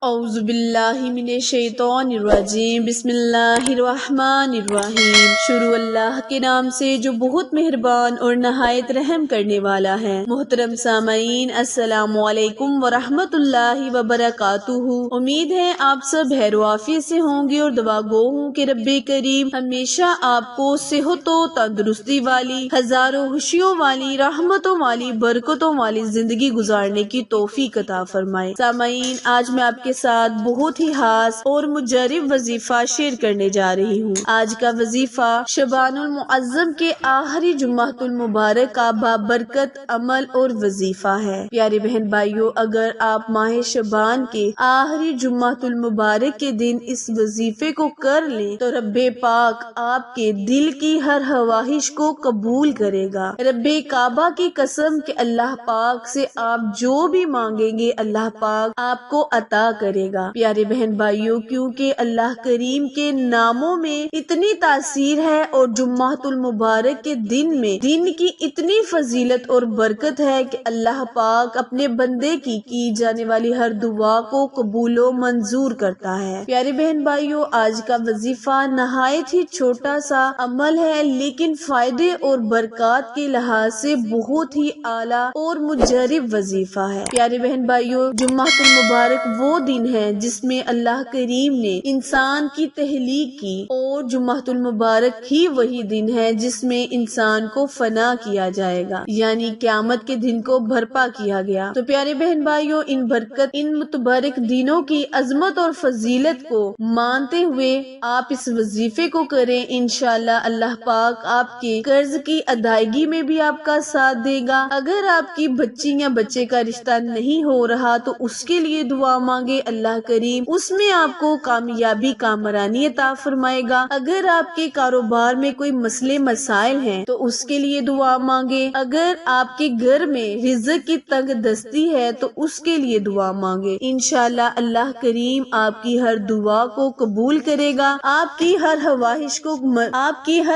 اعوذ باللہ من الشیطان الرجیم بسم اللہ الرحمن الرحیم۔ شروع اللہ کے نام سے جو بہت مہربان اور نہایت رحم کرنے والا ہے۔ محترم سامعین، السلام علیکم ورحمۃ اللہ وبرکاتہ۔ امید ہے آپ سب خیر و عافیت سے ہوں گے اور دعا گو ہوں کہ رب کریم ہمیشہ آپ کو صحت و تندرستی والی، ہزاروں خوشیوں والی، رحمتوں والی، برکتوں والی زندگی گزارنے کی توفیق عطا فرمائے۔ سامعین، آج میں آپ کے ساتھ بہت ہی خاص اور مجرب وظیفہ شیئر کرنے جا رہی ہوں۔ آج کا وظیفہ شعبان المعظم کے آخری جمعۃ المبارک کا بابرکت عمل اور وظیفہ ہے۔ پیارے بہن بھائیوں، اگر آپ ماہ شعبان کے آخری جمعۃ المبارک کے دن اس وظیفے کو کر لیں تو رب پاک آپ کے دل کی ہر خواہش کو قبول کرے گا۔ رب کعبہ کی قسم کہ اللہ پاک سے آپ جو بھی مانگیں گے اللہ پاک آپ کو عطا کرے گا۔ پیارے بہن بھائیوں، کیونکہ اللہ کریم کے ناموں میں اتنی تاثیر ہے اور جمعۃ المبارک کے دن میں دن کی اتنی فضیلت اور برکت ہے کہ اللہ پاک اپنے بندے کی جانے والی ہر دعا کو قبول و منظور کرتا ہے۔ پیارے بہن بھائیوں، آج کا وظیفہ نہایت ہی چھوٹا سا عمل ہے لیکن فائدے اور برکات کے لحاظ سے بہت ہی اعلیٰ اور مجرب وظیفہ ہے۔ پیارے بہن بھائیوں، جمعۃ المبارک وہ دن ہے جس میں اللہ کریم نے انسان کی تخلیق کی اور جمعۃ المبارک ہی وہی دن ہے جس میں انسان کو فنا کیا جائے گا، یعنی قیامت کے دن کو برپا کیا گیا۔ تو پیارے بہن بھائیوں، ان متبرک دنوں کی عظمت اور فضیلت کو مانتے ہوئے آپ اس وظیفے کو کریں، انشاءاللہ اللہ پاک آپ کے قرض کی ادائیگی میں بھی آپ کا ساتھ دے گا۔ اگر آپ کی بچی یا بچے کا رشتہ نہیں ہو رہا تو اس کے لیے دعا مانگے، اللہ کریم اس میں آپ کو کامیابی کامرانی عطا فرمائے گا۔ اگر آپ کے کاروبار میں کوئی مسئلے مسائل ہیں تو اس کے لیے دعا مانگے۔ اگر آپ کے گھر میں رزق کی تنگ دستی ہے تو اس کے لیے دعا مانگے، انشاءاللہ اللہ کریم آپ کی ہر دعا کو قبول کرے گا، آپ کی ہر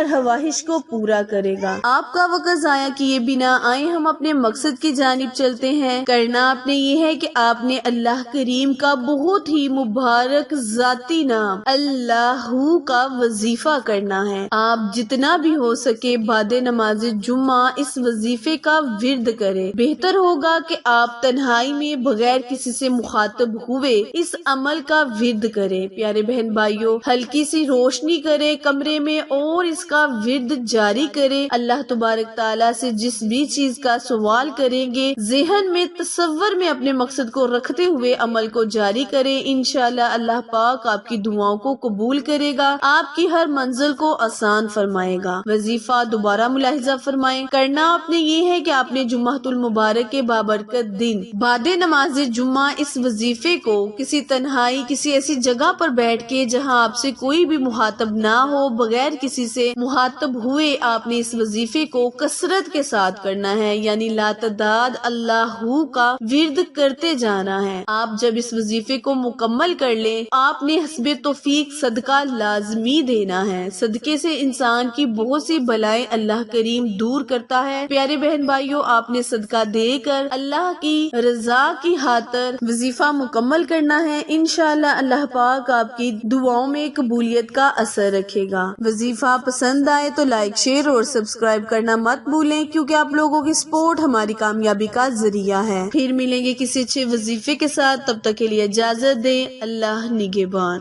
خواہش کو پورا کرے گا۔ آپ کا وقت ضائع کیے بنا آئے ہم اپنے مقصد کی جانب چلتے ہیں۔ کرنا آپ نے یہ ہے کہ آپ نے اللہ کریم کا بہت ہی مبارک ذاتی نام اللہ کا وظیفہ کرنا ہے۔ آپ جتنا بھی ہو سکے بعد نماز جمعہ اس وظیفے کا ورد کریں۔ بہتر ہوگا کہ آپ تنہائی میں بغیر کسی سے مخاطب ہوئے اس عمل کا ورد کریں۔ پیارے بہن بھائیوں، ہلکی سی روشنی کریں کمرے میں اور اس کا ورد جاری کریں۔ اللہ تبارک تعالیٰ سے جس بھی چیز کا سوال کریں گے ذہن میں تصور میں اپنے مقصد کو رکھتے ہوئے عمل کو جاری کریں، انشاءاللہ اللہ پاک آپ کی دعاؤں کو قبول کرے گا، آپ کی ہر منزل کو آسان فرمائے گا۔ وظیفہ دوبارہ ملاحظہ فرمائیں۔ کرنا آپ نے یہ ہے کہ آپ نے جمعۃ المبارک کے بابرکت دن بعد نماز جمعہ اس وظیفے کو کسی ایسی جگہ پر بیٹھ کے جہاں آپ سے کوئی بھی مخاطب نہ ہو، بغیر کسی سے مخاطب ہوئے آپ نے اس وظیفے کو کثرت کے ساتھ کرنا ہے، یعنی لاتعداد اللہ کا ورد کرتے جانا ہے۔ آپ جب اس وظیفے کو مکمل کر لیں آپ نے حسب توفیق صدقہ لازمی دینا ہے۔ صدقے سے انسان کی بہت سی بلائیں اللہ کریم دور کرتا ہے۔ پیارے بہن بھائیوں، آپ نے صدقہ دے کر اللہ کی رضا کی خاطر وظیفہ مکمل کرنا ہے، انشاءاللہ اللہ پاک آپ کی دعاؤں میں قبولیت کا اثر رکھے گا۔ وظیفہ پسند آئے تو لائک، شیئر اور سبسکرائب کرنا مت بھولیں، کیونکہ آپ لوگوں کی سپورٹ ہماری کامیابی کا ذریعہ ہے۔ پھر ملیں گے کسی اچھے وظیفے کے ساتھ، تب تک کے لیے اجازت دیں۔ اللہ نگہبان۔